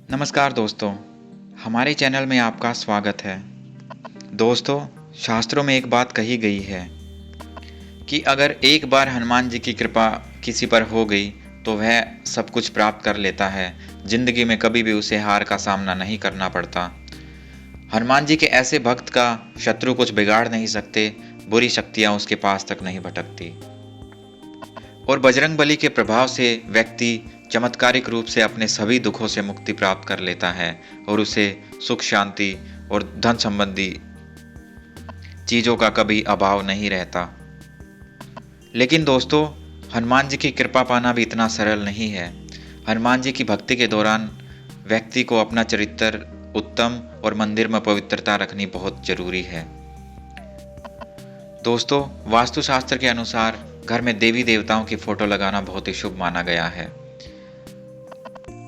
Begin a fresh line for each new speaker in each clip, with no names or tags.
नमस्कार दोस्तों, हमारे चैनल में आपका स्वागत है। दोस्तों, शास्त्रों में एक बात कही गई है कि अगर एक बार हनुमान जी की कृपा किसी पर हो गई तो वह सब कुछ प्राप्त कर लेता है। जिंदगी में कभी भी उसे हार का सामना नहीं करना पड़ता। हनुमान जी के ऐसे भक्त का शत्रु कुछ बिगाड़ नहीं सकते, बुरी शक्तियां उसके पास तक नहीं भटकती। और बजरंगबली के प्रभाव से व्यक्ति चमत्कारिक रूप से अपने सभी दुखों से मुक्ति प्राप्त कर लेता है और उसे सुख, शांति और धन संबंधी चीज़ों का कभी अभाव नहीं रहता। लेकिन दोस्तों, हनुमान जी की कृपा पाना भी इतना सरल नहीं है। हनुमान जी की भक्ति के दौरान व्यक्ति को अपना चरित्र उत्तम और मंदिर में पवित्रता रखनी बहुत जरूरी है। दोस्तों, वास्तुशास्त्र के अनुसार घर में देवी देवताओं की फोटो लगाना बहुत ही शुभ माना गया है।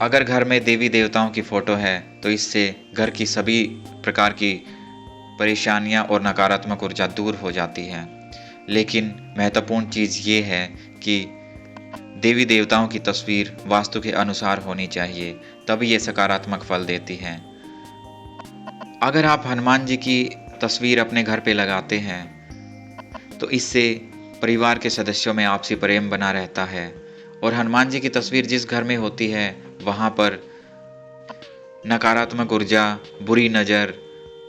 अगर घर में देवी देवताओं की फोटो है तो इससे घर की सभी प्रकार की परेशानियां और नकारात्मक ऊर्जा दूर हो जाती है। लेकिन महत्वपूर्ण चीज़ ये है कि देवी देवताओं की तस्वीर वास्तु के अनुसार होनी चाहिए, तभी ये सकारात्मक फल देती है। अगर आप हनुमान जी की तस्वीर अपने घर पे लगाते हैं तो इससे परिवार के सदस्यों में आपसी प्रेम बना रहता है। और हनुमान जी की तस्वीर जिस घर में होती है वहाँ पर नकारात्मक ऊर्जा, बुरी नज़र,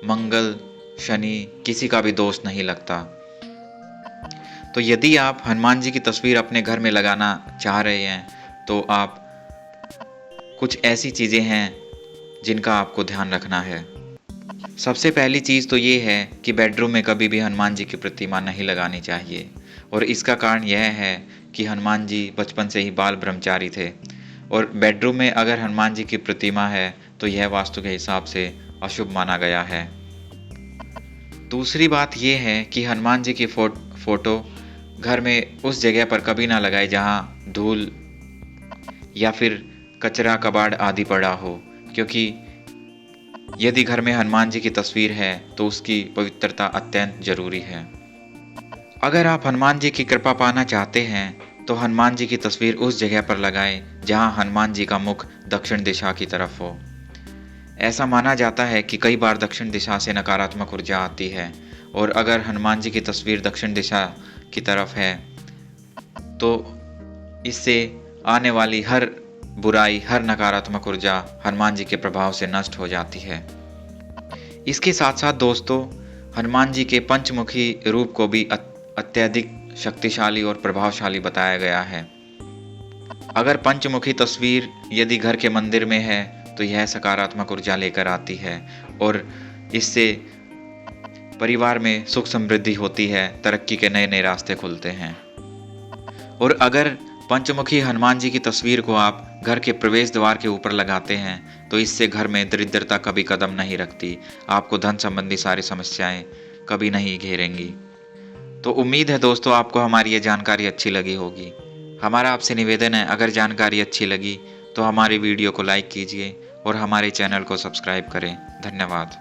मंगल, शनि, किसी का भी दोष नहीं लगता। तो यदि आप हनुमान जी की तस्वीर अपने घर में लगाना चाह रहे हैं तो आप कुछ ऐसी चीज़ें हैं जिनका आपको ध्यान रखना है। सबसे पहली चीज़ तो ये है कि बेडरूम में कभी भी हनुमान जी की प्रतिमा नहीं लगानी चाहिए। और इसका कारण यह है कि हनुमान जी बचपन से ही बाल ब्रह्मचारी थे और बेडरूम में अगर हनुमान जी की प्रतिमा है तो यह वास्तु के हिसाब से अशुभ माना गया है। दूसरी बात यह है कि हनुमान जी की फोटो घर में उस जगह पर कभी ना लगाए जहाँ धूल या फिर कचरा, कबाड़ आदि पड़ा हो, क्योंकि यदि घर में हनुमान जी की तस्वीर है तो उसकी पवित्रता अत्यंत जरूरी है। अगर आप हनुमान जी की कृपा पाना चाहते हैं तो हनुमान जी की तस्वीर उस जगह पर लगाएं जहां हनुमान जी का मुख दक्षिण दिशा की तरफ हो। ऐसा माना जाता है कि कई बार दक्षिण दिशा से नकारात्मक ऊर्जा आती है और अगर हनुमान जी की तस्वीर दक्षिण दिशा की तरफ है तो इससे आने वाली हर बुराई, हर नकारात्मक ऊर्जा हनुमान जी के प्रभाव से नष्ट हो जाती है। इसके साथ साथ दोस्तों, हनुमान जी के पंचमुखी रूप को भी अत्यधिक शक्तिशाली और प्रभावशाली बताया गया है। अगर पंचमुखी तस्वीर यदि घर के मंदिर में है तो यह सकारात्मक ऊर्जा लेकर आती है और इससे परिवार में सुख समृद्धि होती है, तरक्की के नए नए रास्ते खुलते हैं। और अगर पंचमुखी हनुमान जी की तस्वीर को आप घर के प्रवेश द्वार के ऊपर लगाते हैं तो इससे घर में दरिद्रता कभी कदम नहीं रखती, आपको धन संबंधी सारी समस्याएं कभी नहीं घेरेंगी। तो उम्मीद है दोस्तों आपको हमारी ये जानकारी अच्छी लगी होगी। हमारा आपसे निवेदन है, अगर जानकारी अच्छी लगी तो हमारी वीडियो को लाइक कीजिए और हमारे चैनल को सब्सक्राइब करें। धन्यवाद।